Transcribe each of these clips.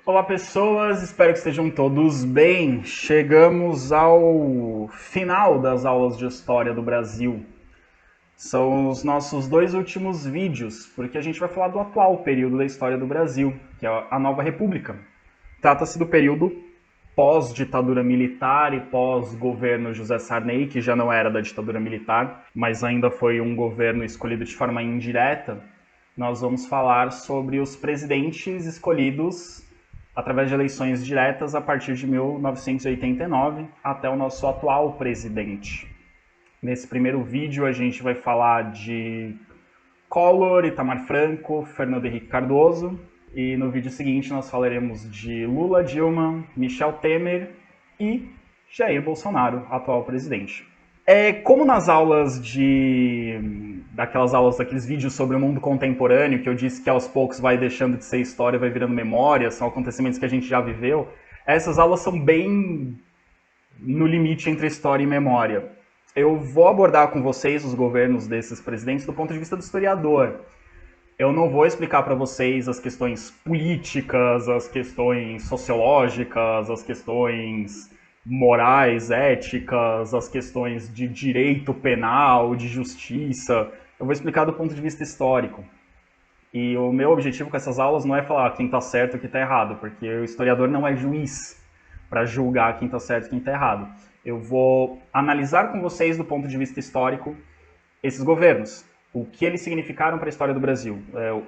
Olá pessoas, espero que estejam todos bem. Chegamos ao final das aulas de História do Brasil. São os nossos dois últimos vídeos, porque a gente vai falar do atual período da história do Brasil, que é a Nova República. Trata-se do período pós-ditadura militar e pós-governo José Sarney, que já não era da ditadura militar, mas ainda foi um governo escolhido de forma indireta. Nós vamos falar sobre os presidentes escolhidos através de eleições diretas a partir de 1989 até o nosso atual presidente. Nesse primeiro vídeo a gente vai falar de Collor, Itamar Franco, Fernando Henrique Cardoso, e no vídeo seguinte nós falaremos de Lula, Dilma, Michel Temer e Jair Bolsonaro, atual presidente. Como nas aulas daqueles vídeos sobre o mundo contemporâneo, que eu disse que aos poucos vai deixando de ser história, vai virando memória, são acontecimentos que a gente já viveu, essas aulas são bem no limite entre história e memória. Eu vou abordar com vocês os governos desses presidentes do ponto de vista do historiador. Eu não vou explicar para vocês as questões políticas, as questões sociológicas, as questões morais, éticas, as questões de direito penal, de justiça. Eu vou explicar do ponto de vista histórico. E o meu objetivo com essas aulas não é falar quem está certo e quem está errado, porque o historiador não é juiz para julgar quem está certo e quem está errado. Eu vou analisar com vocês do ponto de vista histórico esses governos, o que eles significaram para a história do Brasil,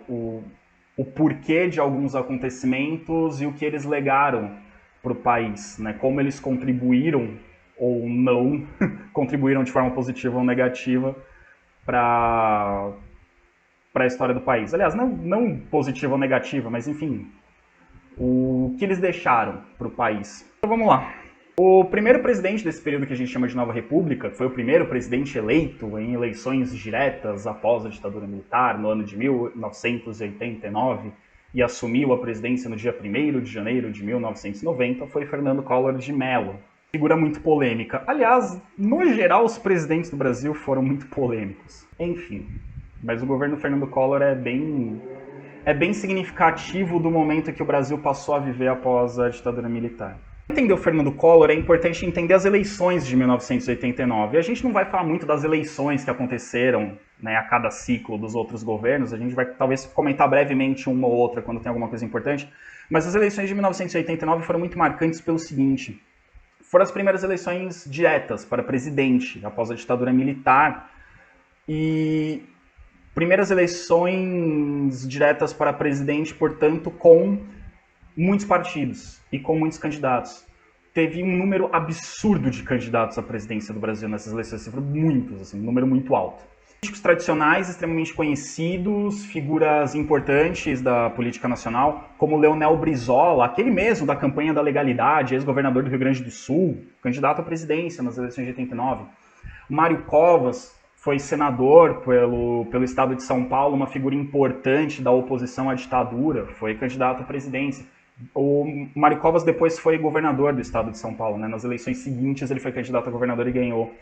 o porquê de alguns acontecimentos e o que eles legaram para o país, né? Como eles contribuíram ou não contribuíram de forma positiva ou negativa para a história do país. Aliás, não positiva ou negativa, mas enfim, o que eles deixaram para o país. Então vamos lá. O primeiro presidente desse período que a gente chama de Nova República, foi o primeiro presidente eleito em eleições diretas após a ditadura militar, no ano de 1989, e assumiu a presidência no dia 1º de janeiro de 1990, foi Fernando Collor de Mello. Figura muito polêmica. Aliás, no geral, os presidentes do Brasil foram muito polêmicos. Enfim, mas o governo Fernando Collor é bem significativo do momento que o Brasil passou a viver após a ditadura militar. Para entender o Fernando Collor, é importante entender as eleições de 1989. A gente não vai falar muito das eleições que aconteceram, né, a cada ciclo dos outros governos. A gente vai talvez comentar brevemente uma ou outra quando tem alguma coisa importante. Mas as eleições de 1989 foram muito marcantes pelo seguinte: foram as primeiras eleições diretas para presidente após a ditadura militar e primeiras eleições diretas para presidente, portanto, com muitos partidos e com muitos candidatos. Teve um número absurdo de candidatos à presidência do Brasil nessas eleições, foram muitos, assim, um número muito alto. Políticos tradicionais, extremamente conhecidos, figuras importantes da política nacional, como Leonel Brizola, aquele mesmo da campanha da legalidade, ex-governador do Rio Grande do Sul, candidato à presidência nas eleições de 89. Mário Covas foi senador pelo estado de São Paulo, uma figura importante da oposição à ditadura, foi candidato à presidência. O Mário Covas depois foi governador do estado de São Paulo, né? Nas eleições seguintes ele foi candidato a governador e ganhou.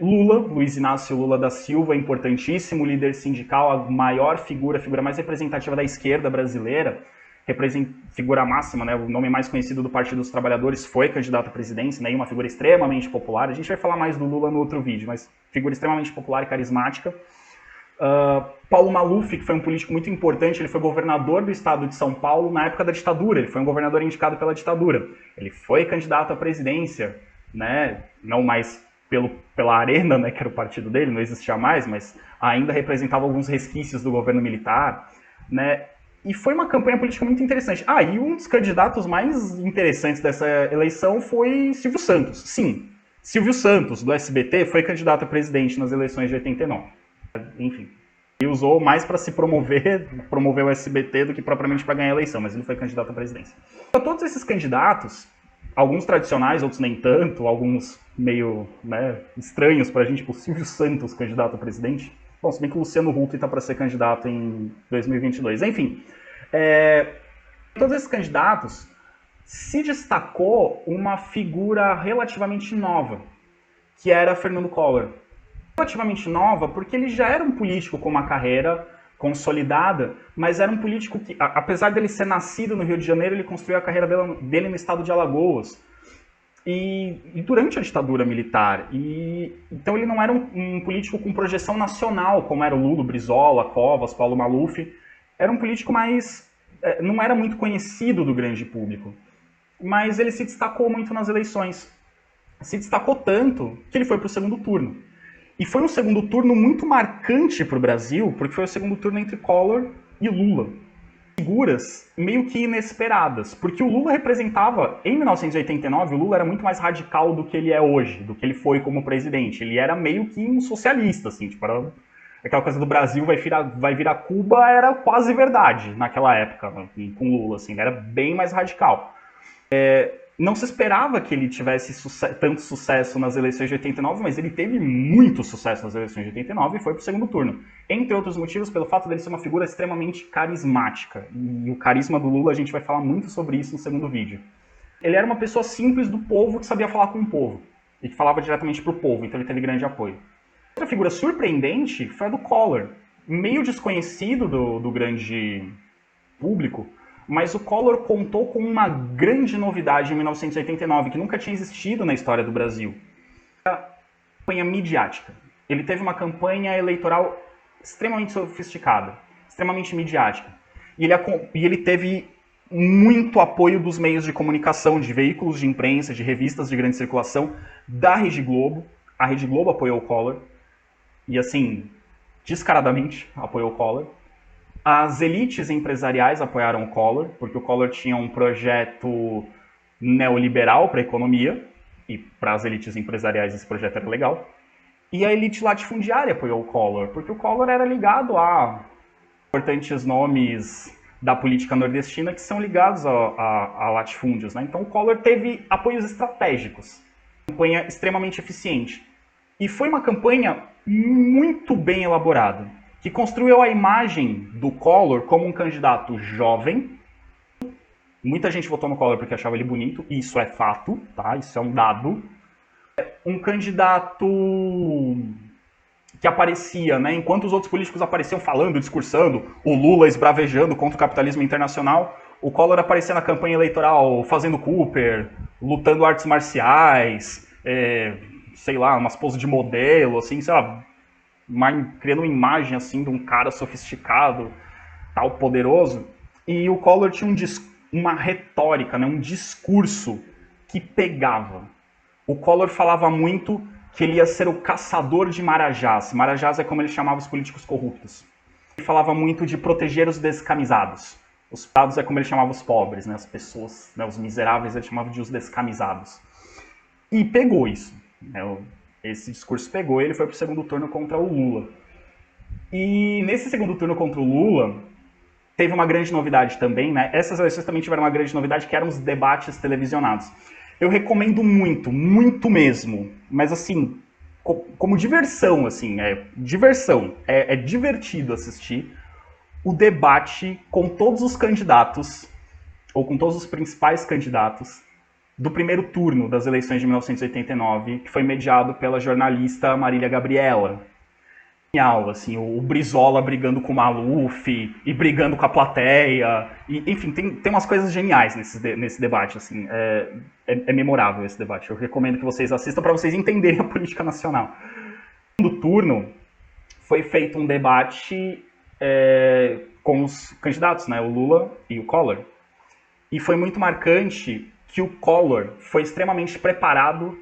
Lula, Luiz Inácio Lula da Silva, importantíssimo líder sindical, a maior figura, a figura mais representativa da esquerda brasileira, figura máxima, né? O nome mais conhecido do Partido dos Trabalhadores, foi candidato à presidência, né? E uma figura extremamente popular. A gente vai falar mais do Lula no outro vídeo, mas figura extremamente popular e carismática. Paulo Maluf, que foi um político muito importante, ele foi governador do estado de São Paulo na época da ditadura, ele foi um governador indicado pela ditadura. Ele foi candidato à presidência, né? Não mais pela Arena, né, que era o partido dele, não existia mais, mas ainda representava alguns resquícios do governo militar, né? E foi uma campanha política muito interessante. E um dos candidatos mais interessantes dessa eleição foi Silvio Santos. Sim, Silvio Santos, do SBT, foi candidato a presidente nas eleições de 89. Enfim, ele usou mais para se promover o SBT do que propriamente para ganhar a eleição, mas ele foi candidato à presidência. Então, todos esses candidatos, alguns tradicionais, outros nem tanto, alguns meio, né, estranhos para a gente, tipo o Silvio Santos, candidato a presidente. Bom, se bem que o Luciano Huck está para ser candidato em 2022. Enfim, todos esses candidatos se destacou uma figura relativamente nova, que era Fernando Collor. Relativamente nova porque ele já era um político com uma carreira consolidada, mas era um político que, apesar dele ser nascido no Rio de Janeiro, ele construiu a carreira dele no estado de Alagoas. E durante a ditadura militar. Então ele não era um político com projeção nacional, como era o Lula, o Brizola, Covas, Paulo Maluf. Era um político mais... não era muito conhecido do grande público. Mas ele se destacou muito nas eleições. Se destacou tanto que ele foi para o segundo turno. E foi um segundo turno muito marcante para o Brasil, porque foi o segundo turno entre Collor e Lula. Figuras meio que inesperadas, porque o Lula representava, em 1989, o Lula era muito mais radical do que ele é hoje, do que ele foi como presidente. Ele era meio que um socialista, assim, tipo, era aquela coisa do Brasil vai virar Cuba, era quase verdade naquela época, né, com o Lula, assim, ele era bem mais radical. Não se esperava que ele tivesse tanto sucesso nas eleições de 89, mas ele teve muito sucesso nas eleições de 89 e foi para o segundo turno. Entre outros motivos, pelo fato dele ser uma figura extremamente carismática. E o carisma do Lula, a gente vai falar muito sobre isso no segundo vídeo. Ele era uma pessoa simples do povo que sabia falar com o povo. E que falava diretamente para o povo, então ele teve grande apoio. Outra figura surpreendente foi a do Collor. Meio desconhecido do grande público, mas o Collor contou com uma grande novidade em 1989, que nunca tinha existido na história do Brasil. A campanha midiática. Ele teve uma campanha eleitoral extremamente sofisticada, extremamente midiática. E ele teve muito apoio dos meios de comunicação, de veículos de imprensa, de revistas de grande circulação, da Rede Globo. A Rede Globo apoiou o Collor. E assim, descaradamente apoiou o Collor. As elites empresariais apoiaram o Collor, porque o Collor tinha um projeto neoliberal para a economia, e para as elites empresariais esse projeto era legal. E a elite latifundiária apoiou o Collor, porque o Collor era ligado a importantes nomes da política nordestina que são ligados a latifúndios, né? Então o Collor teve apoios estratégicos, campanha extremamente eficiente. E foi uma campanha muito bem elaborada, que construiu a imagem do Collor como um candidato jovem. Muita gente votou no Collor porque achava ele bonito, e isso é fato, tá? Isso é um dado. Um candidato que aparecia, né? Enquanto os outros políticos apareciam falando, discursando, o Lula esbravejando contra o capitalismo internacional, o Collor aparecia na campanha eleitoral fazendo Cooper, lutando artes marciais, sei lá, umas poses de modelo, assim, sei lá, criando uma imagem assim de um cara sofisticado, tal, poderoso. E o Collor tinha uma retórica, né, um discurso que pegava. O Collor falava muito que ele ia ser o caçador de marajás. Marajás é como ele chamava os políticos corruptos. Ele falava muito de proteger os descamisados. Os dados é como ele chamava os pobres, né, as pessoas, né, os miseráveis, ele chamava de os descamisados. E pegou isso, né, esse discurso pegou e ele foi para o segundo turno contra o Lula. E nesse segundo turno contra o Lula, teve uma grande novidade também, né? Essas eleições também tiveram uma grande novidade, que eram os debates televisionados. Eu recomendo muito, muito mesmo, mas assim, como diversão, assim, é divertido assistir o debate com todos os candidatos, ou com todos os principais candidatos, do primeiro turno das eleições de 1989, que foi mediado pela jornalista Marília Gabriela. Genial, assim, o Brizola brigando com o Maluf e brigando com a plateia. E, enfim, tem umas coisas geniais nesse debate, assim. É memorável esse debate. Eu recomendo que vocês assistam para vocês entenderem a política nacional. No segundo turno, foi feito um debate com os candidatos, né, o Lula e o Collor. E foi muito marcante que o Collor foi extremamente preparado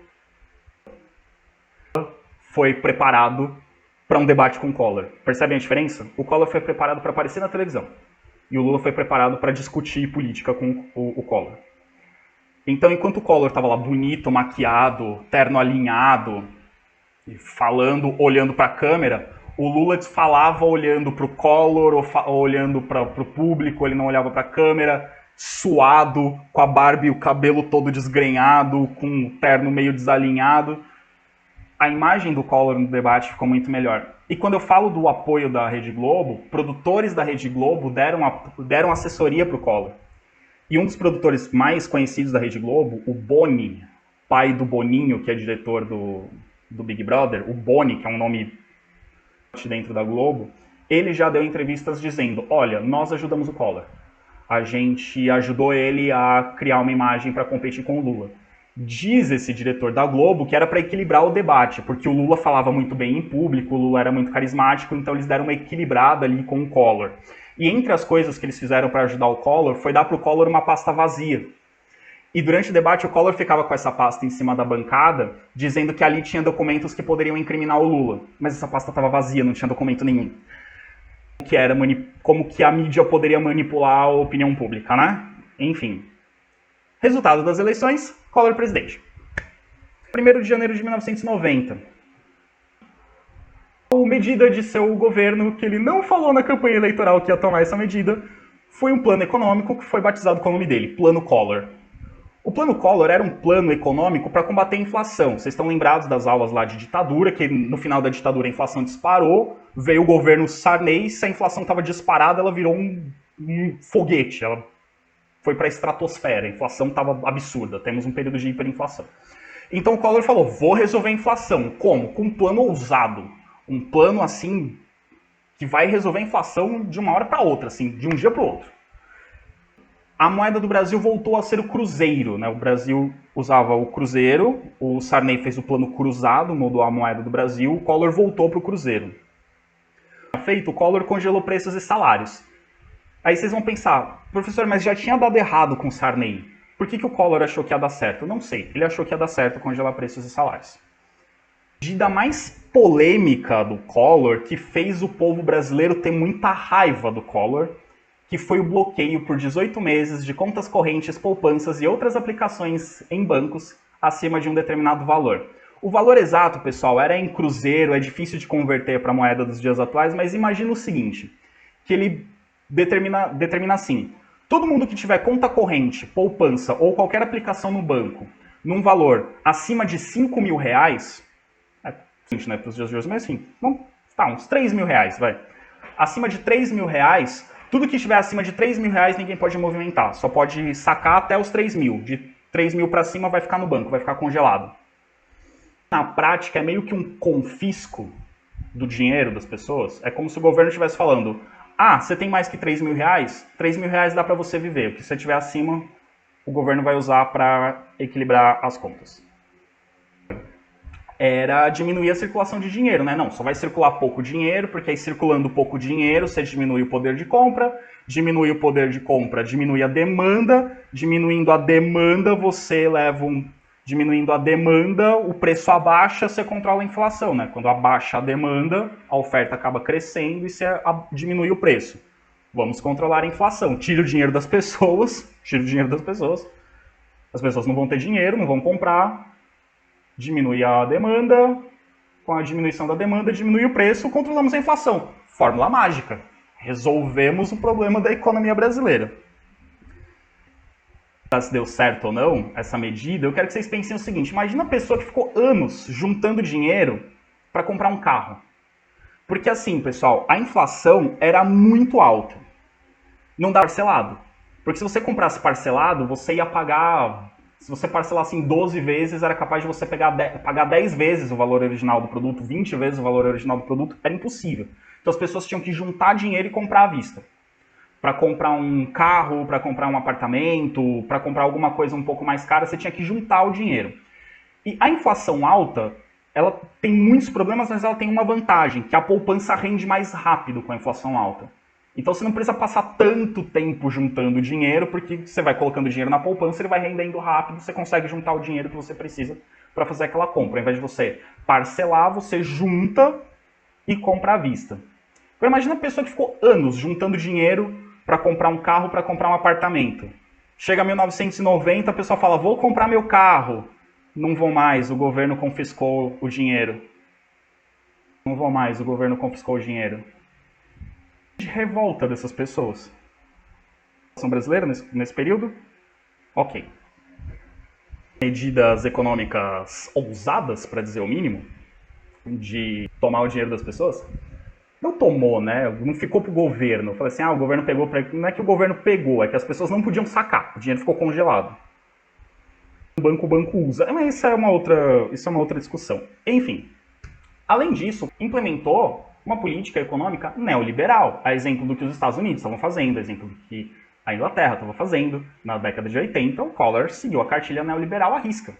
para um debate com o Collor. Percebem a diferença? O Collor foi preparado para aparecer na televisão. E o Lula foi preparado para discutir política com o Collor. Então, enquanto o Collor estava lá bonito, maquiado, terno alinhado, falando, olhando para a câmera, o Lula falava olhando para o Collor ou olhando para o público, ele não olhava para a câmera, suado, com a barba e o cabelo todo desgrenhado, com o terno meio desalinhado. A imagem do Collor no debate ficou muito melhor. E quando eu falo do apoio da Rede Globo, produtores da Rede Globo deram assessoria para o Collor. E um dos produtores mais conhecidos da Rede Globo, o Boni, pai do Boninho, que é diretor do Big Brother, o Boni, que é um nome dentro da Globo, ele já deu entrevistas dizendo, olha, nós ajudamos o Collor. A gente ajudou ele a criar uma imagem para competir com o Lula. Diz esse diretor da Globo que era para equilibrar o debate, porque o Lula falava muito bem em público, o Lula era muito carismático, então eles deram uma equilibrada ali com o Collor. E entre as coisas que eles fizeram para ajudar o Collor foi dar para o Collor uma pasta vazia. E durante o debate o Collor ficava com essa pasta em cima da bancada, dizendo que ali tinha documentos que poderiam incriminar o Lula. Mas essa pasta estava vazia, não tinha documento nenhum. Como que a mídia poderia manipular a opinião pública, né? Enfim. Resultado das eleições, Collor presidente. 1º de janeiro de 1990. A medida de seu governo, que ele não falou na campanha eleitoral que ia tomar essa medida, foi um plano econômico que foi batizado com o nome dele, Plano Collor. O Plano Collor era um plano econômico para combater a inflação. Vocês estão lembrados das aulas lá de ditadura, que no final da ditadura a inflação disparou, veio o governo Sarney, se a inflação estava disparada, ela virou um foguete, ela foi para a estratosfera, a inflação estava absurda, temos um período de hiperinflação. Então o Collor falou, vou resolver a inflação. Como? Com um plano ousado. Um plano, assim, que vai resolver a inflação de uma hora para outra, assim, de um dia para o outro. A moeda do Brasil voltou a ser o cruzeiro, né? O Brasil usava o cruzeiro, o Sarney fez o plano cruzado, mudou a moeda do Brasil, o Collor voltou para o cruzeiro. Feito, o Collor congelou preços e salários. Aí vocês vão pensar, professor, mas já tinha dado errado com o Sarney. Por que o Collor achou que ia dar certo? Não sei, ele achou que ia dar certo congelar preços e salários. A medida mais polêmica do Collor, que fez o povo brasileiro ter muita raiva do Collor, que foi o bloqueio por 18 meses de contas correntes, poupanças e outras aplicações em bancos acima de um determinado valor. O valor exato, pessoal, era em cruzeiro, é difícil de converter para a moeda dos dias atuais, mas imagina o seguinte, que ele determina assim, todo mundo que tiver conta corrente, poupança ou qualquer aplicação no banco, num valor acima de 5 mil reais, né, para os dias de hoje, mas assim, uns 3 mil reais, vai. Acima de 3 mil reais, tudo que estiver acima de 3 mil reais ninguém pode movimentar, só pode sacar até os 3 mil. De 3 mil para cima vai ficar no banco, vai ficar congelado. Na prática é meio que um confisco do dinheiro das pessoas. É como se o governo estivesse falando, você tem mais que 3 mil reais? 3 mil reais dá para você viver, o que você tiver acima o governo vai usar para equilibrar as contas. Era diminuir a circulação de dinheiro, né? Não, só vai circular pouco dinheiro, porque aí circulando pouco dinheiro, você diminui o poder de compra, diminui o poder de compra, diminui a demanda, diminuindo a demanda, você leva diminuindo a demanda, o preço abaixa, você controla a inflação, né? Quando abaixa a demanda, a oferta acaba crescendo e você diminui o preço. Vamos controlar a inflação. Tira o dinheiro das pessoas, as pessoas não vão ter dinheiro, não vão comprar, diminui a demanda, com a diminuição da demanda, diminui o preço, controlamos a inflação. Fórmula mágica. Resolvemos o problema da economia brasileira. Se deu certo ou não essa medida, eu quero que vocês pensem o seguinte, imagina a pessoa que ficou anos juntando dinheiro para comprar um carro. Porque assim, pessoal, a inflação era muito alta. Não dá parcelado. Porque se você comprasse parcelado, você ia pagar... Se você parcelasse em 12 vezes, era capaz de você pagar 10 vezes o valor original do produto, 20 vezes o valor original do produto, era impossível. Então as pessoas tinham que juntar dinheiro e comprar à vista. Para comprar um carro, para comprar um apartamento, para comprar alguma coisa um pouco mais cara, você tinha que juntar o dinheiro. E a inflação alta, ela tem muitos problemas, mas ela tem uma vantagem, que a poupança rende mais rápido com a inflação alta. Então você não precisa passar tanto tempo juntando dinheiro, porque você vai colocando dinheiro na poupança, ele vai rendendo rápido, você consegue juntar o dinheiro que você precisa para fazer aquela compra. Ao invés de você parcelar, você junta e compra à vista. Então imagina a pessoa que ficou anos juntando dinheiro para comprar um carro, para comprar um apartamento. Chega 1990, a pessoa fala, vou comprar meu carro. Não vou mais, o governo confiscou o dinheiro. Não vou mais, o governo confiscou o dinheiro. De revolta dessas pessoas. São brasileiras nesse período? Ok. Medidas econômicas ousadas, para dizer o mínimo, de tomar o dinheiro das pessoas. Não tomou, né? Não ficou pro governo. Eu falei assim, o governo pegou... Não é que o governo pegou, é que as pessoas não podiam sacar. O dinheiro ficou congelado. O banco usa. Mas isso é uma outra discussão. Enfim. Além disso, implementou Uma política econômica neoliberal, a exemplo do que os Estados Unidos estavam fazendo, a exemplo do que a Inglaterra estava fazendo. Na década de 80, o Collor seguiu a cartilha neoliberal à risca.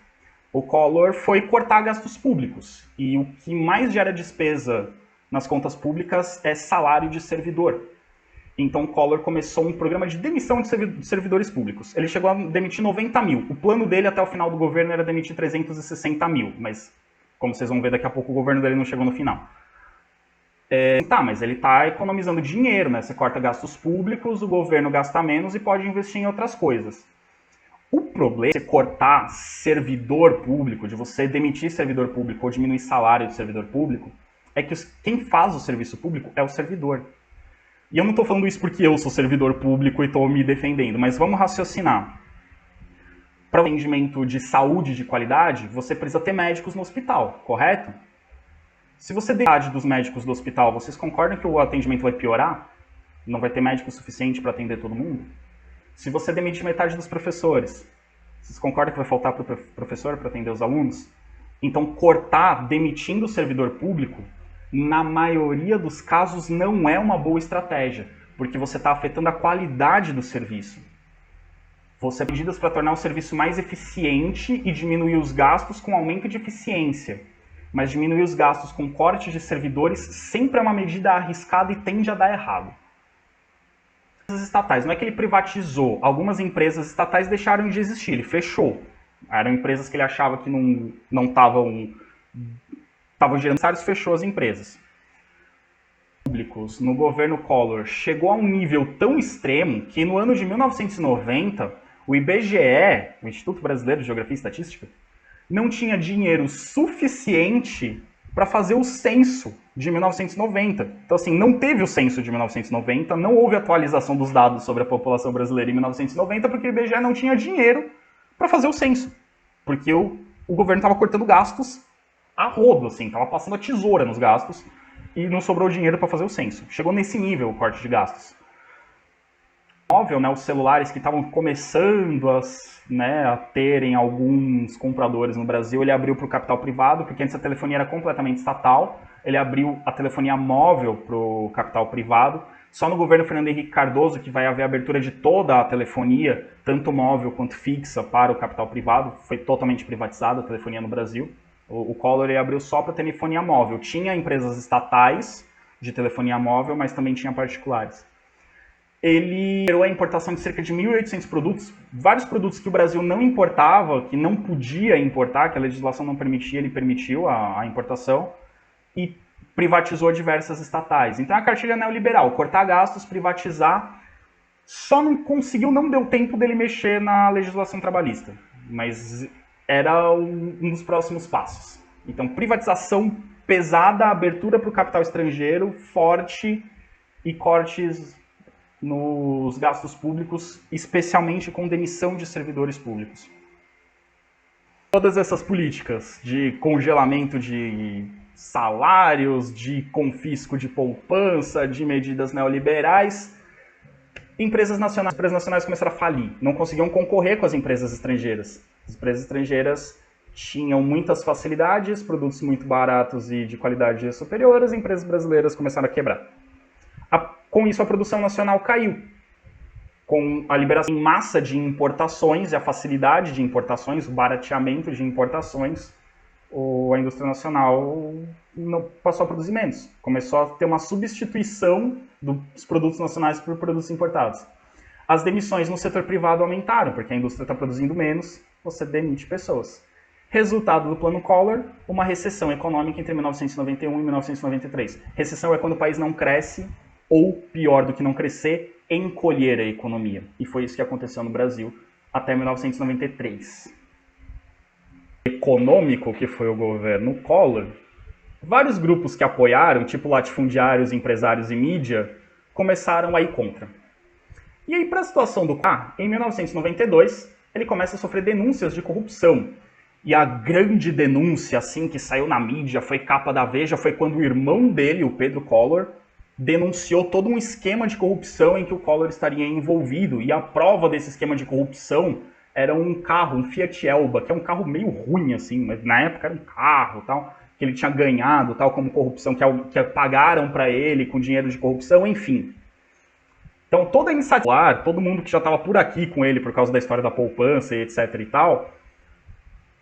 O Collor foi cortar gastos públicos, e o que mais gera despesa nas contas públicas é salário de servidor. Então, Collor começou um programa de demissão de servidores públicos. Ele chegou a demitir 90 mil. O plano dele até o final do governo era demitir 360 mil, mas, como vocês vão ver daqui a pouco, o governo dele não chegou no final. Mas ele está economizando dinheiro, né? Você corta gastos públicos, o governo gasta menos e pode investir em outras coisas. O problema de você cortar servidor público, de você demitir servidor público ou diminuir salário de servidor público, é que quem faz o serviço público é o servidor. E eu não estou falando isso porque eu sou servidor público e estou me defendendo, mas vamos raciocinar. Para o atendimento de saúde de qualidade, você precisa ter médicos no hospital, correto? Se você der metade dos médicos do hospital, vocês concordam que o atendimento vai piorar? Não vai ter médico suficiente para atender todo mundo? Se você demitir metade dos professores, vocês concordam que vai faltar para o professor para atender os alunos? Então, cortar demitindo o servidor público, na maioria dos casos, não é uma boa estratégia, porque você está afetando a qualidade do serviço. Você tem medidas para tornar o serviço mais eficiente e diminuir os gastos com aumento de eficiência. Mas diminuir os gastos com corte de servidores sempre é uma medida arriscada e tende a dar errado. Estatais, não é que ele privatizou. Algumas empresas estatais deixaram de existir, ele fechou. Eram empresas que ele achava que não estavam gerando necessários, fechou as empresas. Públicos no governo Collor chegou a um nível tão extremo que no ano de 1990, o IBGE, o Instituto Brasileiro de Geografia e Estatística, não tinha dinheiro suficiente para fazer o censo de 1990. Então, assim, não teve o censo de 1990, não houve atualização dos dados sobre a população brasileira em 1990, porque o IBGE não tinha dinheiro para fazer o censo. Porque o governo estava cortando gastos a rodo, assim, estava passando a tesoura nos gastos e não sobrou dinheiro para fazer o censo. Chegou nesse nível o corte de gastos. Móvel, né, os celulares que estavam começando a terem alguns compradores no Brasil, ele abriu para o capital privado, porque antes a telefonia era completamente estatal, ele abriu a telefonia móvel para o capital privado. Só no governo Fernando Henrique Cardoso que vai haver abertura de toda a telefonia, tanto móvel quanto fixa, para o capital privado. Foi totalmente privatizada a telefonia no Brasil. O Collor ele abriu só para telefonia móvel. Tinha empresas estatais de telefonia móvel, mas também tinha particulares. Ele gerou a importação de cerca de 1.800 produtos, vários produtos que o Brasil não importava, que não podia importar, que a legislação não permitia, ele permitiu a importação, e privatizou diversas estatais. Então a cartilha neoliberal, cortar gastos, privatizar, só não conseguiu, não deu tempo dele mexer na legislação trabalhista, mas era um dos próximos passos. Então privatização pesada, abertura para o capital estrangeiro, forte, e cortes nos gastos públicos, especialmente com demissão de servidores públicos. Todas essas políticas de congelamento de salários, de confisco de poupança, de medidas neoliberais, empresas nacionais começaram a falir, não conseguiam concorrer com as empresas estrangeiras. As empresas estrangeiras tinham muitas facilidades, produtos muito baratos e de qualidade superior, as empresas brasileiras começaram a quebrar. Com isso, a produção nacional caiu. Com a liberação em massa de importações e a facilidade de importações, o barateamento de importações, a indústria nacional não passou a produzir menos. Começou a ter uma substituição dos produtos nacionais por produtos importados. As demissões no setor privado aumentaram, porque a indústria está produzindo menos, você demite pessoas. Resultado do Plano Collor, uma recessão econômica entre 1991 e 1993. Recessão é quando o país não cresce, ou, pior do que não crescer, encolher a economia. E foi isso que aconteceu no Brasil até 1993. Econômico, que foi o governo Collor, vários grupos que apoiaram, tipo latifundiários, empresários e mídia, começaram a ir contra. E aí, para a situação do em 1992, ele começa a sofrer denúncias de corrupção. E a grande denúncia, assim, que saiu na mídia, foi capa da Veja, foi quando o irmão dele, o Pedro Collor, denunciou todo um esquema de corrupção em que o Collor estaria envolvido, e a prova desse esquema de corrupção era um carro, um Fiat Elba, que é um carro meio ruim, assim, mas na época era um carro e tal, que ele tinha ganhado, tal como corrupção, que pagaram para ele com dinheiro de corrupção, enfim. Então toda a iniciativa, todo mundo que já estava por aqui com ele por causa da história da poupança e etc e tal,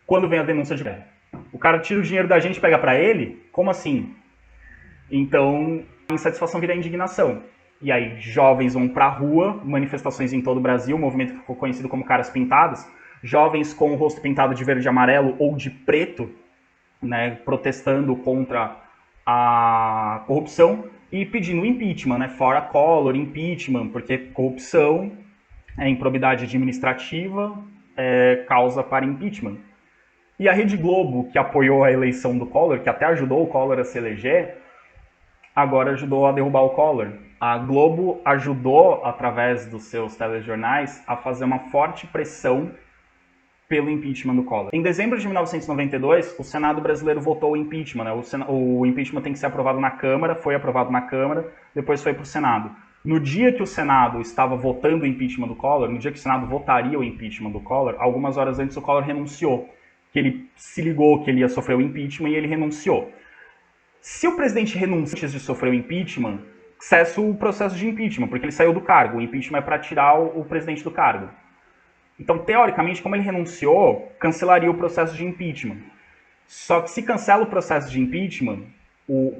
quando vem a denúncia de guerra. O cara tira o dinheiro da gente e pega para ele? Como assim? Então a insatisfação vira indignação. E aí jovens vão pra rua, manifestações em todo o Brasil, um movimento que ficou conhecido como Caras Pintadas, jovens com o rosto pintado de verde e amarelo ou de preto, né, protestando contra a corrupção e pedindo impeachment, né, fora Collor, impeachment, porque corrupção é improbidade administrativa, causa para impeachment. E a Rede Globo, que apoiou a eleição do Collor, que até ajudou o Collor a se eleger, agora ajudou a derrubar o Collor. A Globo ajudou, através dos seus telejornais, a fazer uma forte pressão pelo impeachment do Collor. Em dezembro de 1992, o Senado brasileiro votou o impeachment. Né? O impeachment tem que ser aprovado na Câmara, foi aprovado na Câmara, depois foi para o Senado. No dia que o Senado estava votando o impeachment do Collor, no dia que o Senado votaria o impeachment do Collor, algumas horas antes o Collor renunciou. Que ele se ligou que ele ia sofrer o impeachment e ele renunciou. Se o presidente renuncia antes de sofrer o impeachment, cessa o processo de impeachment, porque ele saiu do cargo. O impeachment é para tirar o presidente do cargo. Então, teoricamente, como ele renunciou, cancelaria o processo de impeachment. Só que se cancela o processo de impeachment,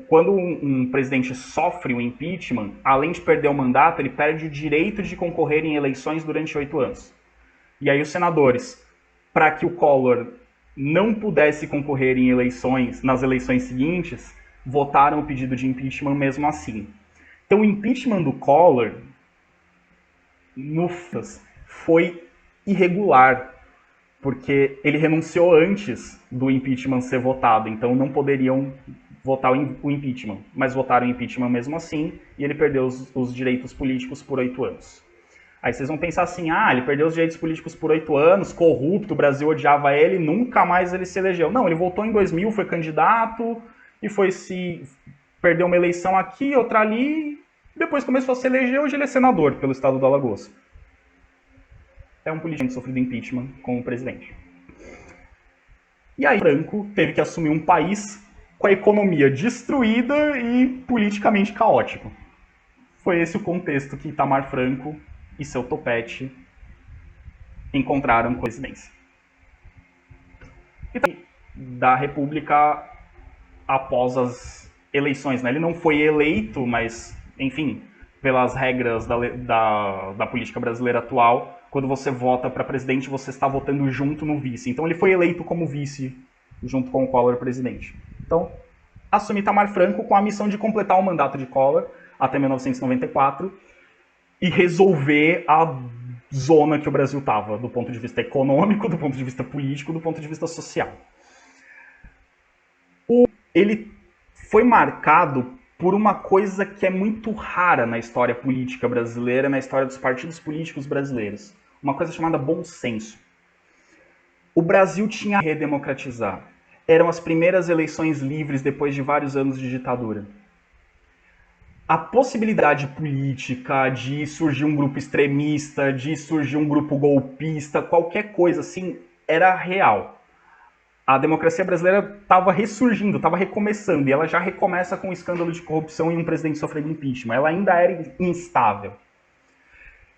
quando um presidente sofre o impeachment, além de perder o mandato, ele perde o direito de concorrer em eleições durante 8 anos. E aí os senadores, para que o Collor não pudesse concorrer em nas eleições seguintes, votaram o pedido de impeachment mesmo assim. Então o impeachment do Collor foi irregular, porque ele renunciou antes do impeachment ser votado, então não poderiam votar o impeachment, mas votaram o impeachment mesmo assim, e ele perdeu os direitos políticos por 8 anos. Aí vocês vão pensar assim, ele perdeu os direitos políticos por 8 anos, corrupto, o Brasil odiava ele, nunca mais ele se elegeu. Não, ele voltou em 2000, foi candidato, e perdeu uma eleição aqui, outra ali, depois começou a se eleger, hoje ele é senador pelo estado do Alagoas. É um político sofrido impeachment como presidente. E aí Franco teve que assumir um país com a economia destruída e politicamente caótico. Foi esse o contexto que Itamar Franco e seu topete encontraram coincidência. E da República após as eleições, né? Ele não foi eleito, mas, enfim, pelas regras da política brasileira atual, quando você vota para presidente, você está votando junto no vice. Então ele foi eleito como vice, junto com o Collor presidente. Então, assume Itamar Franco com a missão de completar o mandato de Collor até 1994 e resolver a zona que o Brasil estava, do ponto de vista econômico, do ponto de vista político, do ponto de vista social. Ele foi marcado por uma coisa que é muito rara na história política brasileira, na história dos partidos políticos brasileiros. Uma coisa chamada bom senso. O Brasil tinha que redemocratizar. Eram as primeiras eleições livres depois de vários anos de ditadura. A possibilidade política de surgir um grupo extremista, de surgir um grupo golpista, qualquer coisa assim, era real. A democracia brasileira estava ressurgindo, estava recomeçando, e ela já recomeça com um escândalo de corrupção e um presidente sofrendo impeachment. Ela ainda era instável.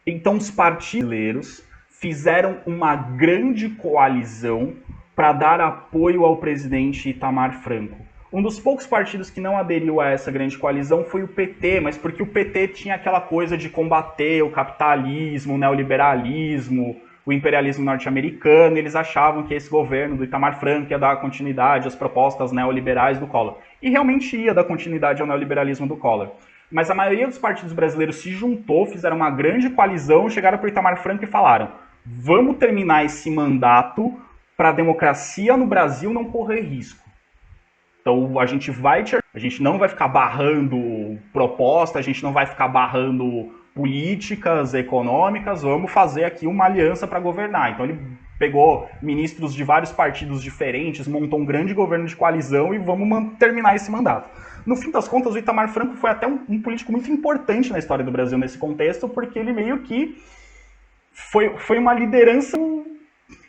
Então os partidos brasileiros fizeram uma grande coalizão para dar apoio ao presidente Itamar Franco. Um dos poucos partidos que não aderiu a essa grande coalizão foi o PT, mas porque o PT tinha aquela coisa de combater o capitalismo, o neoliberalismo, o imperialismo norte-americano, eles achavam que esse governo do Itamar Franco ia dar continuidade às propostas neoliberais do Collor. E realmente ia dar continuidade ao neoliberalismo do Collor. Mas a maioria dos partidos brasileiros se juntou, fizeram uma grande coalizão, chegaram para o Itamar Franco e falaram: vamos terminar esse mandato para a democracia no Brasil não correr risco. Então a gente não vai ficar barrando proposta, a gente não vai ficar barrando políticas econômicas, vamos fazer aqui uma aliança para governar. Então ele pegou ministros de vários partidos diferentes, montou um grande governo de coalizão e vamos terminar esse mandato. No fim das contas, o Itamar Franco foi até um político muito importante na história do Brasil nesse contexto, porque ele meio que foi uma liderança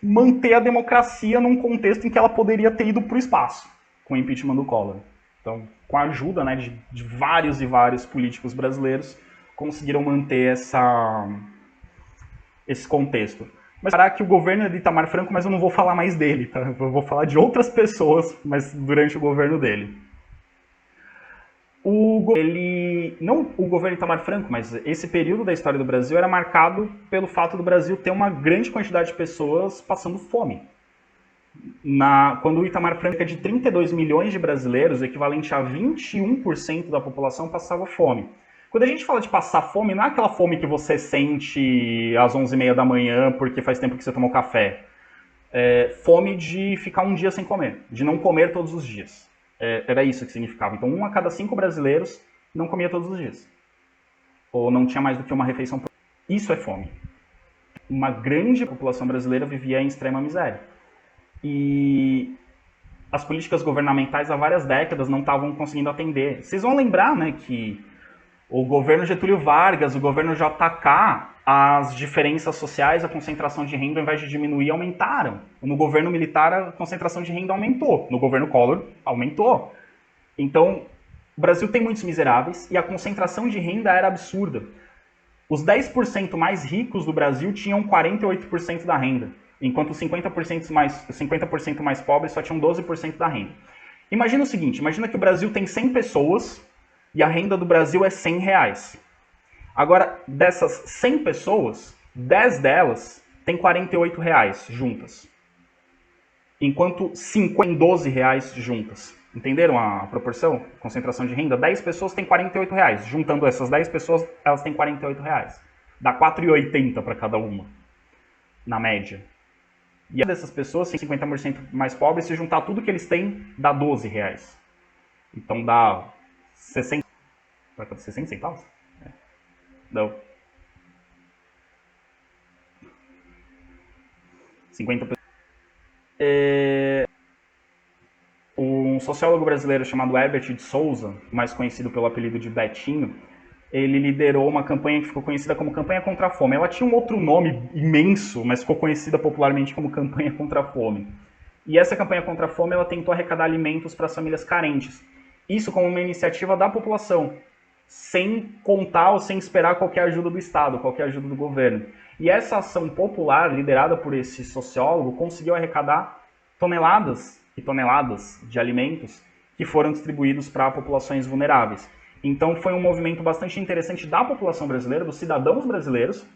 manter a democracia num contexto em que ela poderia ter ido para o espaço. com o impeachment do Collor. Então, com a ajuda, né, de vários e vários políticos brasileiros, conseguiram manter esse contexto. Mas será que o governo é de Itamar Franco, mas eu não vou falar mais dele, tá? Eu vou falar de outras pessoas, mas durante o governo dele. Não o governo Itamar Franco, mas esse período da história do Brasil era marcado pelo fato do Brasil ter uma grande quantidade de pessoas passando fome. Quando o Itamar Franco é de 32 milhões de brasileiros, equivalente a 21% da população passava fome. Quando a gente fala de passar fome, não é aquela fome que você sente às 11h30 da manhã porque faz tempo que você tomou café. É fome de ficar um dia sem comer, de não comer todos os dias. Era isso que significava. Então, 1 a cada 5 brasileiros não comia todos os dias. Ou não tinha mais do que uma refeição por dia. Isso é fome. Uma grande população brasileira vivia em extrema miséria. E as políticas governamentais há várias décadas não estavam conseguindo atender. Vocês vão lembrar, né, que o governo Getúlio Vargas, o governo JK, as diferenças sociais, a concentração de renda, ao invés de diminuir, aumentaram. No governo militar, a concentração de renda aumentou. No governo Collor, aumentou. Então, o Brasil tem muitos miseráveis e a concentração de renda era absurda. Os 10% mais ricos do Brasil tinham 48% da renda, enquanto os 50% mais pobres só tinham 12% da renda. Imagina o seguinte, imagina que o Brasil tem 100 pessoas e a renda do Brasil é R$100. Agora, dessas 100 pessoas, 10 delas têm R$48 juntas, enquanto 5 têm R$12 juntas. Entenderam a proporção? Concentração de renda? 10 pessoas têm R$48. Juntando essas 10 pessoas, elas têm R$48. Dá R$4,80 para cada uma, na média. E a dessas pessoas, 50% mais pobres, se juntar tudo que eles têm, dá R$12. Então dá 60 centavos? Não. 50 pessoas. Um sociólogo brasileiro chamado Herbert de Souza, mais conhecido pelo apelido de Betinho, ele liderou uma campanha que ficou conhecida como Campanha contra a Fome. Ela tinha um outro nome imenso, mas ficou conhecida popularmente como Campanha contra a Fome. E essa campanha contra a fome, ela tentou arrecadar alimentos para as famílias carentes. Isso como uma iniciativa da população, sem contar ou sem esperar qualquer ajuda do Estado, qualquer ajuda do governo. E essa ação popular, liderada por esse sociólogo, conseguiu arrecadar toneladas e toneladas de alimentos que foram distribuídos para populações vulneráveis. Então foi um movimento bastante interessante da população brasileira, dos cidadãos brasileiros,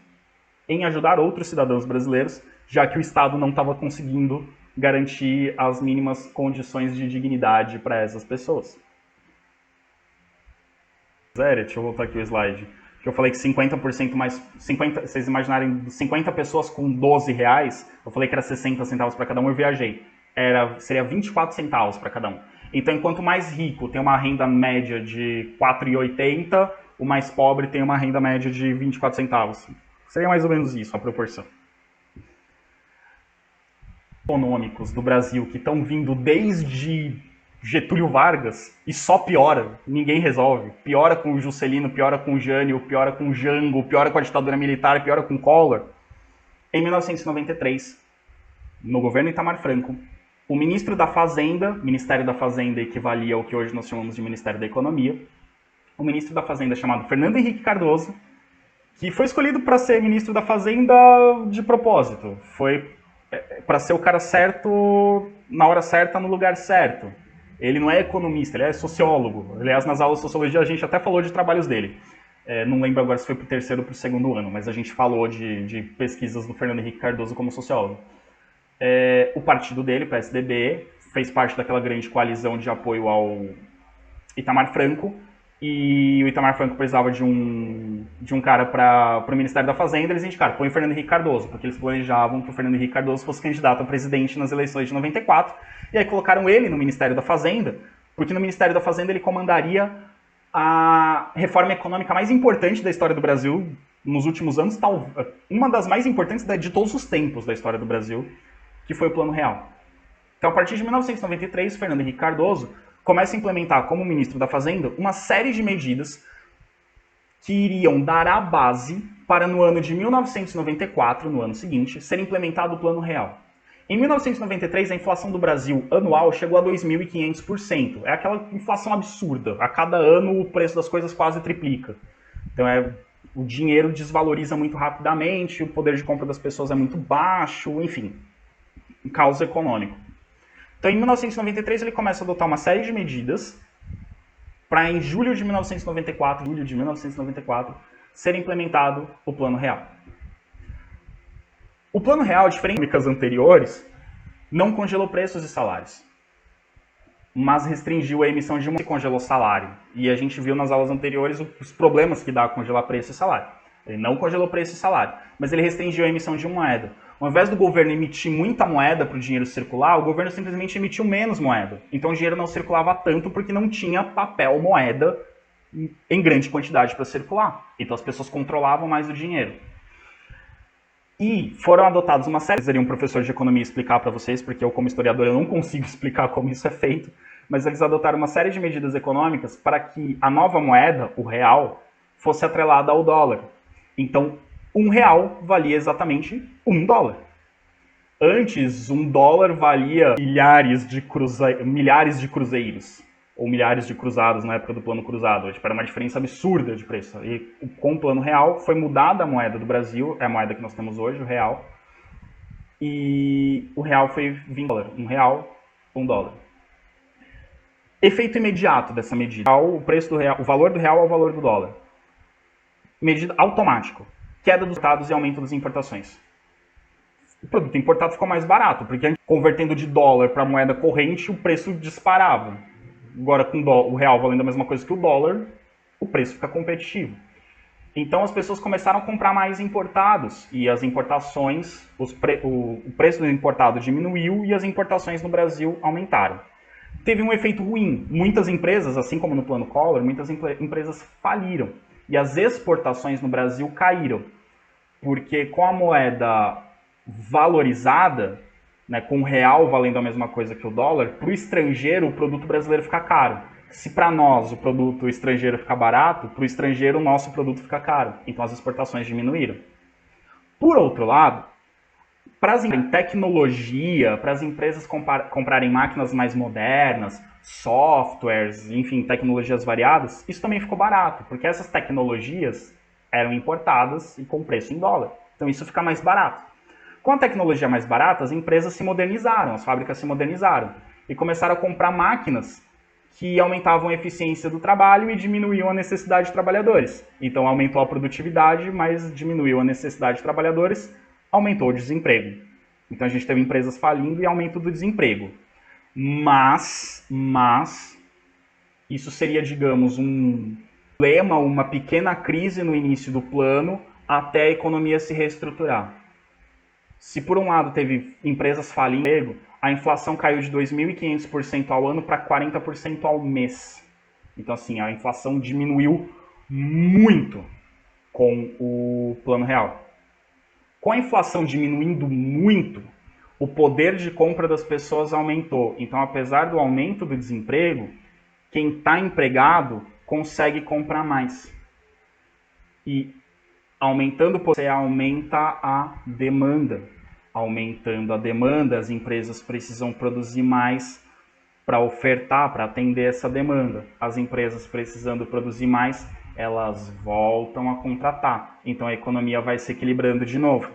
em ajudar outros cidadãos brasileiros, já que o Estado não estava conseguindo garantir as mínimas condições de dignidade para essas pessoas. Deixa eu voltar aqui o slide. Que eu falei que 50% mais... vocês imaginarem 50 pessoas com R$12, eu falei que era 60 centavos para cada um, eu viajei. Seria 24 centavos para cada um. Então, enquanto o mais rico tem uma renda média de R$4,80, o mais pobre tem uma renda média de 24 centavos. Seria mais ou menos isso, a proporção. Econômicos do Brasil que estão vindo desde Getúlio Vargas e só piora, ninguém resolve. Piora com o Juscelino, piora com o Jânio, piora com o Jango, piora com a ditadura militar, piora com o Collor. Em 1993, no governo Itamar Franco, o ministro da Fazenda, Ministério da Fazenda equivalia ao que hoje nós chamamos de Ministério da Economia, o ministro da Fazenda chamado Fernando Henrique Cardoso, que foi escolhido para ser ministro da Fazenda de propósito. Foi para ser o cara certo, na hora certa, no lugar certo. Ele não é economista, ele é sociólogo. Aliás, nas aulas de sociologia a gente até falou de trabalhos dele. Não lembro agora se foi para o terceiro ou para o segundo ano, mas a gente falou de pesquisas do Fernando Henrique Cardoso como sociólogo. O partido dele, o PSDB, fez parte daquela grande coalizão de apoio ao Itamar Franco, e o Itamar Franco precisava de um cara para o Ministério da Fazenda. Eles indicaram, põe o Fernando Henrique Cardoso, porque eles planejavam que o Fernando Henrique Cardoso fosse candidato a presidente nas eleições de 94, e aí colocaram ele no Ministério da Fazenda, porque no Ministério da Fazenda ele comandaria a reforma econômica mais importante da história do Brasil nos últimos anos, uma das mais importantes de todos os tempos da história do Brasil, que foi o Plano Real. Então, a partir de 1993, Fernando Henrique Cardoso começa a implementar, como ministro da Fazenda, uma série de medidas que iriam dar a base para, no ano de 1994, no ano seguinte, ser implementado o Plano Real. Em 1993, a inflação do Brasil anual chegou a 2.500%. É aquela inflação absurda. A cada ano, o preço das coisas quase triplica. Então, o dinheiro desvaloriza muito rapidamente, o poder de compra das pessoas é muito baixo, enfim, um caos econômico. Então, em 1993, ele começa a adotar uma série de medidas para, em julho de 1994, ser implementado o Plano Real. O Plano Real, diferente das anteriores, não congelou preços e salários, mas restringiu a emissão de moeda e congelou salário. E a gente viu nas aulas anteriores os problemas que dá a congelar preço e salário. Ele não congelou preço e salário, mas ele restringiu a emissão de moeda. Ao invés do governo emitir muita moeda para o dinheiro circular, o governo simplesmente emitiu menos moeda. Então o dinheiro não circulava tanto porque não tinha papel moeda em grande quantidade para circular. Então as pessoas controlavam mais o dinheiro. E foram adotados uma série, seria um professor de economia explicar para vocês, porque eu como historiador eu não consigo explicar como isso é feito, mas eles adotaram uma série de medidas econômicas para que a nova moeda, o real, fosse atrelada ao dólar. Então, R$1 valia exatamente $1. Antes, $1 valia milhares de cruzeiros, ou milhares de cruzados na época do plano cruzado. Era uma diferença absurda de preço. E com o plano real foi mudada a moeda do Brasil, é a moeda que nós temos hoje, o real. E o real foi $20. R$1, $1. Efeito imediato dessa medida. O preço do real, o valor do real ao valor do dólar. Medida automático. Queda dos importados e aumento das importações. O produto importado ficou mais barato, porque convertendo de dólar para moeda corrente, o preço disparava. Agora, com o real valendo a mesma coisa que o dólar, o preço fica competitivo. Então, as pessoas começaram a comprar mais importados. E as importações, o preço do importado diminuiu e as importações no Brasil aumentaram. Teve um efeito ruim. Muitas empresas, assim como no Plano Collor, muitas empresas faliram. E as exportações no Brasil caíram. Porque com a moeda valorizada, né, com o real valendo a mesma coisa que o dólar, para o estrangeiro o produto brasileiro fica caro. Se para nós o produto estrangeiro fica barato, para o estrangeiro o nosso produto fica caro. Então as exportações diminuíram. Por outro lado, para as tecnologia, para as empresas comprarem máquinas mais modernas, softwares, enfim, tecnologias variadas, isso também ficou barato, porque essas tecnologias eram importadas e com preço em dólar. Então isso fica mais barato. Com a tecnologia mais barata, as empresas se modernizaram, as fábricas se modernizaram e começaram a comprar máquinas que aumentavam a eficiência do trabalho e diminuíam a necessidade de trabalhadores. Então aumentou a produtividade, mas diminuiu a necessidade de trabalhadores, aumentou o desemprego. Então a gente teve empresas falindo e aumento do desemprego. Mas isso seria, digamos, um problema, uma pequena crise no início do plano até a economia se reestruturar. Se por um lado teve empresas falindo, a inflação caiu de 2.500% ao ano para 40% ao mês. Então, assim, a inflação diminuiu muito com o Plano Real. Com a inflação diminuindo muito, o poder de compra das pessoas aumentou. Então, apesar do aumento do desemprego, quem está empregado consegue comprar mais. E aumentando, você aumenta a demanda. Aumentando a demanda, as empresas precisam produzir mais para ofertar, para atender essa demanda. As empresas precisando produzir mais, elas voltam a contratar. Então a economia vai se equilibrando de novo.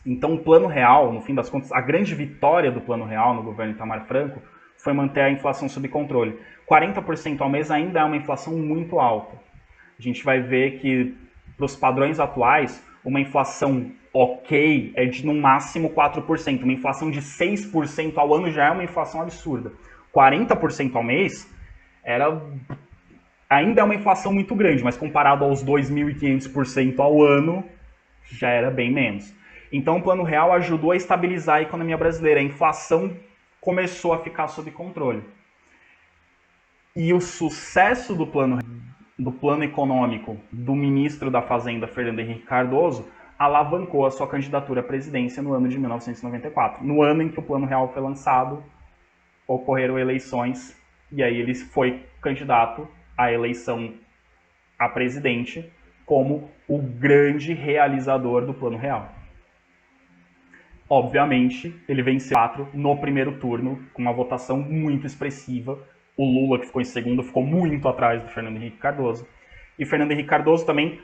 Então o Plano Real, no fim das contas, a grande vitória do Plano Real no governo Itamar Franco foi manter a inflação sob controle. 40% ao mês ainda é uma inflação muito alta. A gente vai ver que, para os padrões atuais, uma inflação ok é de no máximo 4%. Uma inflação de 6% ao ano já é uma inflação absurda. 40% ao mês ainda é uma inflação muito grande, mas comparado aos 2.500% ao ano, já era bem menos. Então o Plano Real ajudou a estabilizar a economia brasileira. A inflação começou a ficar sob controle. E o sucesso do plano econômico do ministro da Fazenda, Fernando Henrique Cardoso, alavancou a sua candidatura à presidência no ano de 1994. No ano em que o Plano Real foi lançado, ocorreram eleições, e aí ele foi candidato à eleição a presidente como o grande realizador do Plano Real. Obviamente, ele venceu 4 no primeiro turno, com uma votação muito expressiva. O Lula, que ficou em segundo, ficou muito atrás do Fernando Henrique Cardoso. E Fernando Henrique Cardoso também,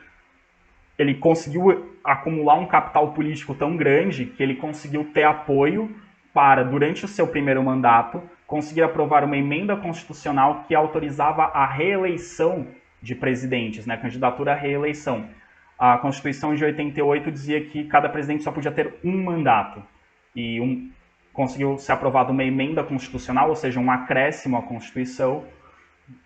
ele conseguiu acumular um capital político tão grande que ele conseguiu ter apoio para, durante o seu primeiro mandato, conseguir aprovar uma emenda constitucional que autorizava a reeleição de presidentes, né, candidatura à reeleição. A Constituição de 88 dizia que cada presidente só podia ter um mandato. E conseguiu ser aprovada uma emenda constitucional, ou seja, um acréscimo à Constituição,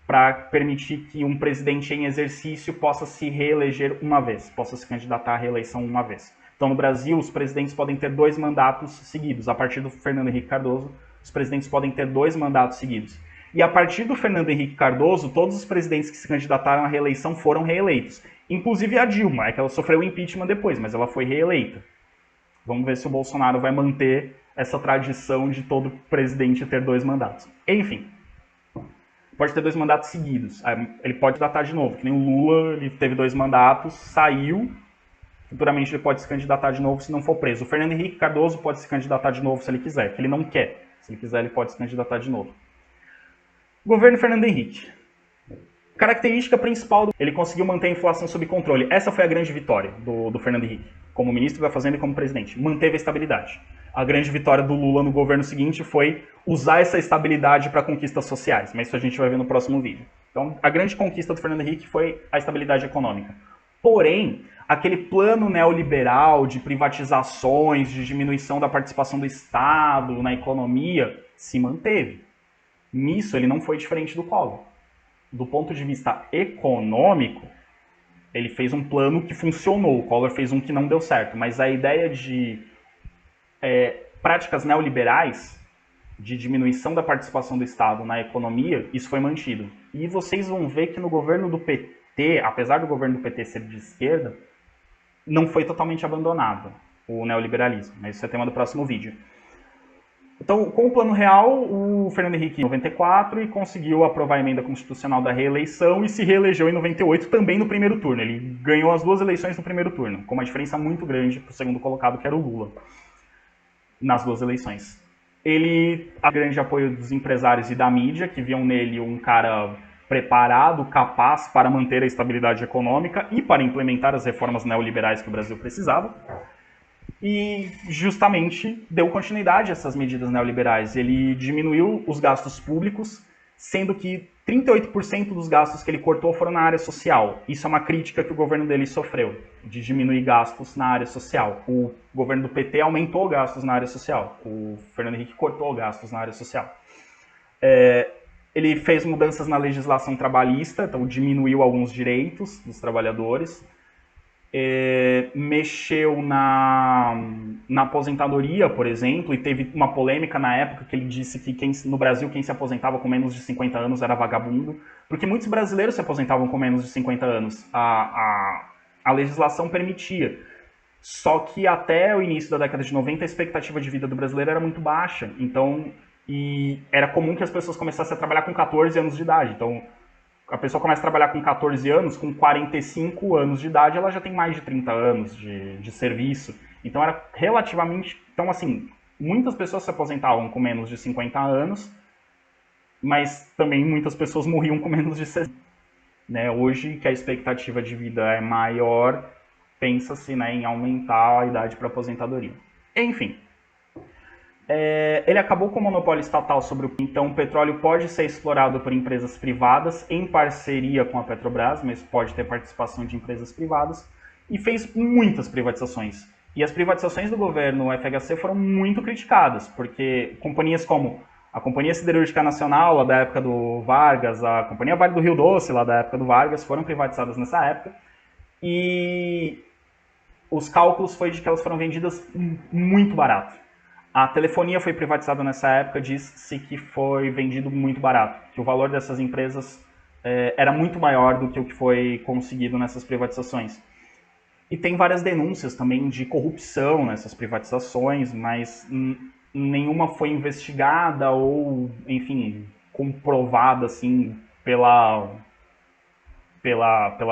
para permitir que um presidente em exercício possa se reeleger uma vez, possa se candidatar à reeleição uma vez. Então, no Brasil, os presidentes podem ter 2 mandatos seguidos. A partir do Fernando Henrique Cardoso, os presidentes podem ter 2 mandatos seguidos. E a partir do Fernando Henrique Cardoso, todos os presidentes que se candidataram à reeleição foram reeleitos. Inclusive a Dilma, é que ela sofreu impeachment depois, mas ela foi reeleita. Vamos ver se o Bolsonaro vai manter essa tradição de todo presidente ter 2 mandatos. Enfim, pode ter 2 mandatos seguidos. Ele pode datar de novo, que nem o Lula, ele teve 2 mandatos, saiu, futuramente ele pode se candidatar de novo se não for preso. O Fernando Henrique Cardoso pode se candidatar de novo se ele quiser, que ele não quer. Se ele quiser, ele pode se candidatar de novo. Governo Fernando Henrique. Característica principal, ele conseguiu manter a inflação sob controle. Essa foi a grande vitória do Fernando Henrique, como ministro da Fazenda e como presidente. Manteve a estabilidade. A grande vitória do Lula no governo seguinte foi usar essa estabilidade para conquistas sociais, mas isso a gente vai ver no próximo vídeo. Então, a grande conquista do Fernando Henrique foi a estabilidade econômica. Porém, aquele plano neoliberal de privatizações, de diminuição da participação do Estado na economia, se manteve. Nisso, ele não foi diferente do Collor. Do ponto de vista econômico, ele fez um plano que funcionou. O Collor fez um que não deu certo. Mas a ideia de práticas neoliberais, de diminuição da participação do Estado na economia, isso foi mantido. E vocês vão ver que no governo do PT, apesar do governo do PT ser de esquerda, não foi totalmente abandonado o neoliberalismo. Mas isso é tema do próximo vídeo. Então, com o Plano Real, o Fernando Henrique em 94 e conseguiu aprovar a emenda constitucional da reeleição e se reelegeu em 98 também no primeiro turno. Ele ganhou as 2 eleições no primeiro turno, com uma diferença muito grande para o segundo colocado, que era o Lula, nas 2 eleições. Ele a grande apoio dos empresários e da mídia, que viam nele um cara preparado, capaz para manter a estabilidade econômica e para implementar as reformas neoliberais que o Brasil precisava. E justamente deu continuidade a essas medidas neoliberais. Ele diminuiu os gastos públicos, sendo que 38% dos gastos que ele cortou foram na área social. Isso é uma crítica que o governo dele sofreu, de diminuir gastos na área social. O governo do PT aumentou gastos na área social. O Fernando Henrique cortou gastos na área social. Ele fez mudanças na legislação trabalhista, então diminuiu alguns direitos dos trabalhadores. Mexeu na aposentadoria, por exemplo, e teve uma polêmica na época que ele disse que no Brasil quem se aposentava com menos de 50 anos era vagabundo, porque muitos brasileiros se aposentavam com menos de 50 anos. A legislação permitia. Só que até o início da década de 90 a expectativa de vida do brasileiro era muito baixa, então, e era comum que as pessoas começassem a trabalhar com 14 anos de idade. Então, a pessoa começa a trabalhar com 14 anos, com 45 anos de idade, ela já tem mais de 30 anos de serviço. Então era relativamente... Então, assim, muitas pessoas se aposentavam com menos de 50 anos, mas também muitas pessoas morriam com menos de 60. Né? Hoje, que a expectativa de vida é maior, pensa-se, né, em aumentar a idade para aposentadoria. Enfim. Ele acabou com o monopólio estatal sobre então o petróleo pode ser explorado por empresas privadas em parceria com a Petrobras, mas pode ter participação de empresas privadas, e fez muitas privatizações. E as privatizações do governo FHC foram muito criticadas, porque companhias como a Companhia Siderúrgica Nacional, lá da época do Vargas, a Companhia Vale do Rio Doce, lá da época do Vargas, foram privatizadas nessa época, e os cálculos foi de que elas foram vendidas muito barato. A telefonia foi privatizada nessa época, diz-se que foi vendido muito barato, que o valor dessas empresas era muito maior do que o que foi conseguido nessas privatizações. E tem várias denúncias também de corrupção nessas privatizações, mas nenhuma foi investigada ou, enfim, comprovada assim, pela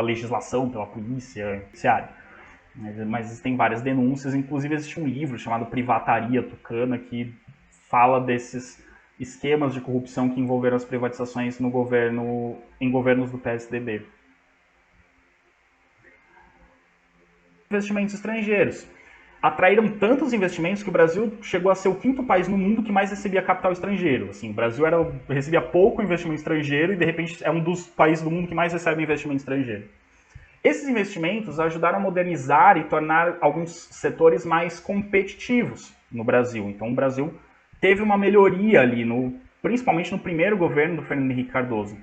legislação, pela polícia judiciária. mas existem várias denúncias, inclusive existe um livro chamado Privataria Tucana que fala desses esquemas de corrupção que envolveram as privatizações no governo, em governos do PSDB. Investimentos estrangeiros. Atraíram tantos investimentos que o Brasil chegou a ser o 5º país no mundo que mais recebia capital estrangeiro. Assim, o Brasil recebia pouco investimento estrangeiro e, de repente, é um dos países do mundo que mais recebe investimento estrangeiro. Esses investimentos ajudaram a modernizar e tornar alguns setores mais competitivos no Brasil. Então, o Brasil teve uma melhoria ali, principalmente no primeiro governo do Fernando Henrique Cardoso.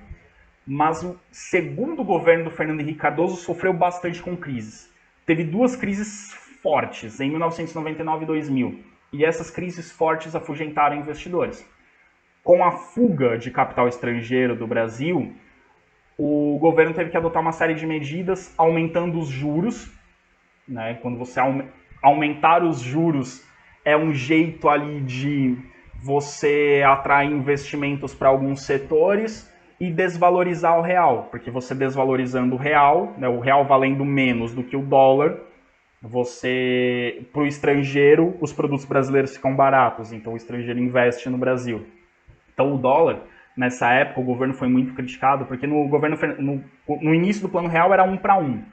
Mas o segundo governo do Fernando Henrique Cardoso sofreu bastante com crises. Teve 2 crises fortes, em 1999 e 2000. E essas crises fortes afugentaram investidores. Com a fuga de capital estrangeiro do Brasil, o governo teve que adotar uma série de medidas aumentando os juros. Né? Quando você aumentar os juros, é um jeito ali de você atrair investimentos para alguns setores e desvalorizar o real, porque você desvalorizando o real, né, o real valendo menos do que o dólar, para o estrangeiro, os produtos brasileiros ficam baratos, então o estrangeiro investe no Brasil. Então o dólar, nessa época, o governo foi muito criticado, porque no início do Plano Real era 1 para 1.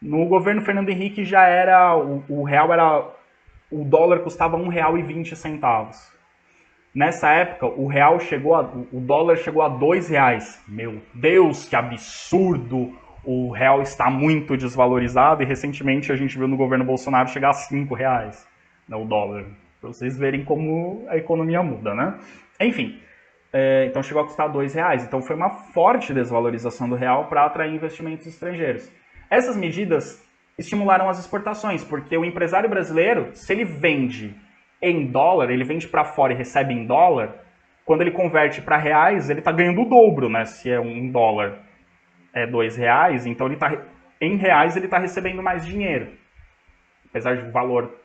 No governo Fernando Henrique já era, o dólar custava R$1,20. Nessa época, o dólar chegou a R$2. Meu Deus, que absurdo! O real está muito desvalorizado e recentemente a gente viu no governo Bolsonaro chegar a R$5, né, o dólar. Para vocês verem como a economia muda, né? Enfim, então chegou a custar R$2. Então foi uma forte desvalorização do real para atrair investimentos estrangeiros. Essas medidas estimularam as exportações, porque o empresário brasileiro, se ele vende em dólar, ele vende para fora e recebe em dólar, quando ele converte para reais, ele está ganhando o dobro, né? Se é um dólar é R$2, então em reais ele está recebendo mais dinheiro. Apesar de o valor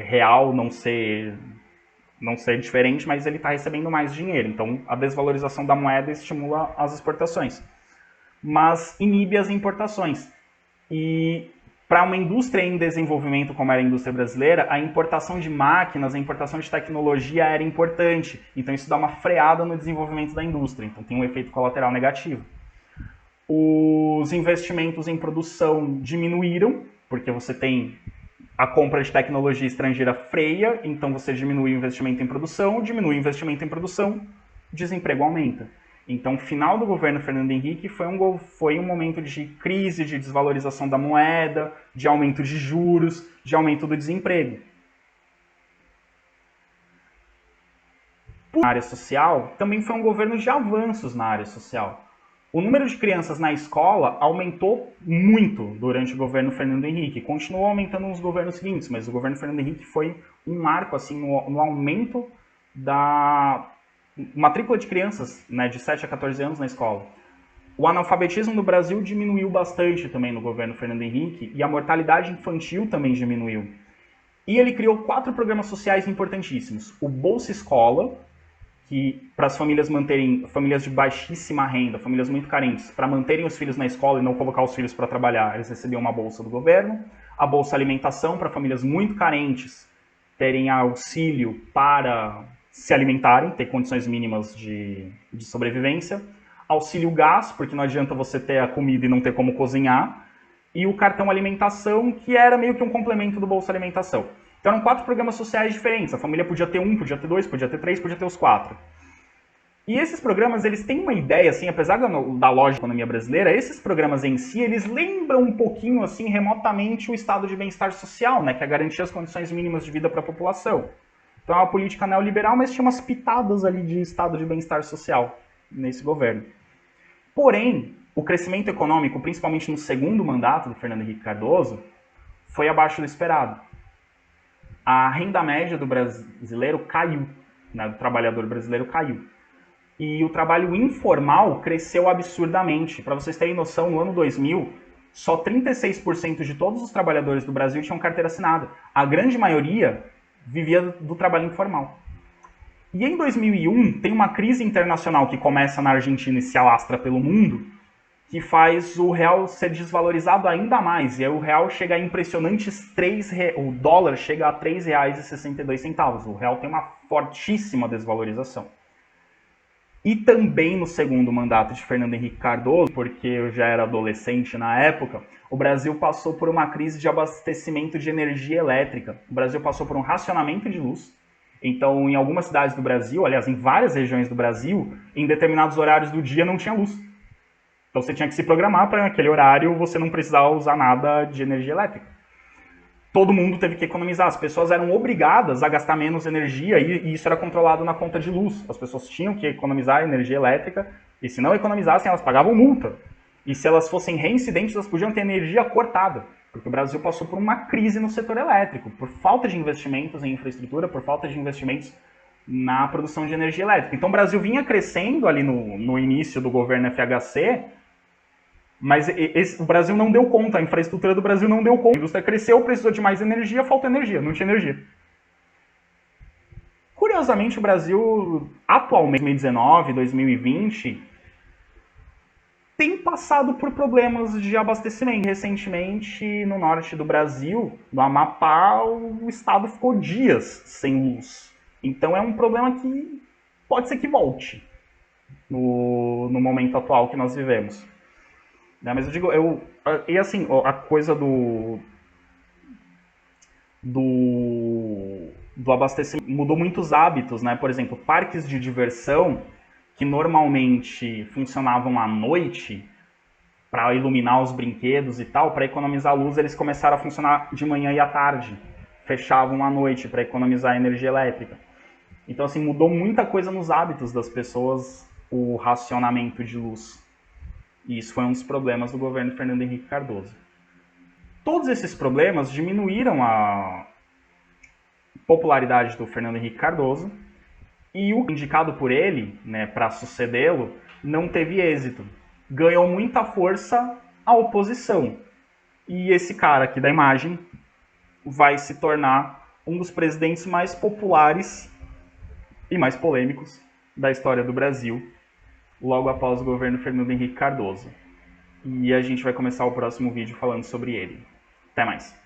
real não ser diferente, mas ele está recebendo mais dinheiro. Então a desvalorização da moeda estimula as exportações, mas inibe as importações. E para uma indústria em desenvolvimento como era a indústria brasileira, a importação de máquinas, a importação de tecnologia era importante. Então isso dá uma freada no desenvolvimento da indústria. Então tem um efeito colateral negativo. Os investimentos em produção diminuíram, porque você tem a compra de tecnologia estrangeira freia, então você diminui o investimento em produção, desemprego aumenta. Então, o final do governo Fernando Henrique foi um momento de crise, de desvalorização da moeda, de aumento de juros, de aumento do desemprego. Na área social, também foi um governo de avanços na área social. O número de crianças na escola aumentou muito durante o governo Fernando Henrique. Continuou aumentando nos governos seguintes, mas o governo Fernando Henrique foi um marco assim, no aumento da matrícula de crianças, né, de 7 a 14 anos na escola. O analfabetismo no Brasil diminuiu bastante também no governo Fernando Henrique e a mortalidade infantil também diminuiu. E ele criou 4 programas sociais importantíssimos. O Bolsa Escola, que para as famílias famílias de baixíssima renda, famílias muito carentes, para manterem os filhos na escola e não colocar os filhos para trabalhar, eles recebiam uma bolsa do governo. A Bolsa Alimentação, para famílias muito carentes terem auxílio para se alimentarem, ter condições mínimas de sobrevivência. Auxílio gás, porque não adianta você ter a comida e não ter como cozinhar. E o cartão alimentação, que era meio que um complemento do Bolsa Alimentação. Então eram 4 programas sociais diferentes. A família podia ter 1, podia ter 2, podia ter 3, podia ter os 4. E esses programas, eles têm uma ideia, assim, apesar da lógica da economia brasileira, esses programas em si, eles lembram um pouquinho, assim, remotamente o estado de bem-estar social, né, que é garantir as condições mínimas de vida para a população. Então é uma política neoliberal, mas tinha umas pitadas ali de estado de bem-estar social nesse governo. Porém, o crescimento econômico, principalmente no segundo mandato do Fernando Henrique Cardoso, foi abaixo do esperado. A renda média do brasileiro caiu, né, do trabalhador brasileiro caiu. E o trabalho informal cresceu absurdamente. Para vocês terem noção, no ano 2000, só 36% de todos os trabalhadores do Brasil tinham carteira assinada. A grande maioria vivia do trabalho informal. E em 2001, tem uma crise internacional que começa na Argentina e se alastra pelo mundo, que faz o real ser desvalorizado ainda mais. E aí o real chega a impressionantes o dólar chega a R$ 3,62. O real tem uma fortíssima desvalorização. E também no segundo mandato de Fernando Henrique Cardoso, porque eu já era adolescente na época, o Brasil passou por uma crise de abastecimento de energia elétrica. O Brasil passou por um racionamento de luz. Então, em algumas cidades do Brasil, aliás, em várias regiões do Brasil, em determinados horários do dia não tinha luz. Então você tinha que se programar para naquele horário você não precisar usar nada de energia elétrica. Todo mundo teve que economizar. As pessoas eram obrigadas a gastar menos energia e isso era controlado na conta de luz. As pessoas tinham que economizar energia elétrica e se não economizassem, elas pagavam multa. E se elas fossem reincidentes, elas podiam ter energia cortada. Porque o Brasil passou por uma crise no setor elétrico, por falta de investimentos em infraestrutura, por falta de investimentos na produção de energia elétrica. Então o Brasil vinha crescendo ali no início do governo FHC, mas o Brasil não deu conta, a infraestrutura do Brasil não deu conta. A indústria cresceu, precisou de mais energia, faltou energia, não tinha energia. Curiosamente, o Brasil, atualmente, 2019, 2020, tem passado por problemas de abastecimento. Recentemente, no norte do Brasil, no Amapá, o estado ficou dias sem luz. Então é um problema que pode ser que volte no momento atual que nós vivemos. Mas eu digo, e assim, a coisa do abastecimento mudou muitos hábitos, né? Por exemplo, parques de diversão que normalmente funcionavam à noite para iluminar os brinquedos e tal, para economizar luz, eles começaram a funcionar de manhã e à tarde. Fechavam à noite para economizar energia elétrica. Então, assim, mudou muita coisa nos hábitos das pessoas, o racionamento de luz. E isso foi um dos problemas do governo Fernando Henrique Cardoso. Todos esses problemas diminuíram a popularidade do Fernando Henrique Cardoso e o indicado por ele, né, para sucedê-lo, não teve êxito. Ganhou muita força a oposição. E esse cara aqui da imagem vai se tornar um dos presidentes mais populares e mais polêmicos da história do Brasil, logo após o governo Fernando Henrique Cardoso. E a gente vai começar o próximo vídeo falando sobre ele. Até mais!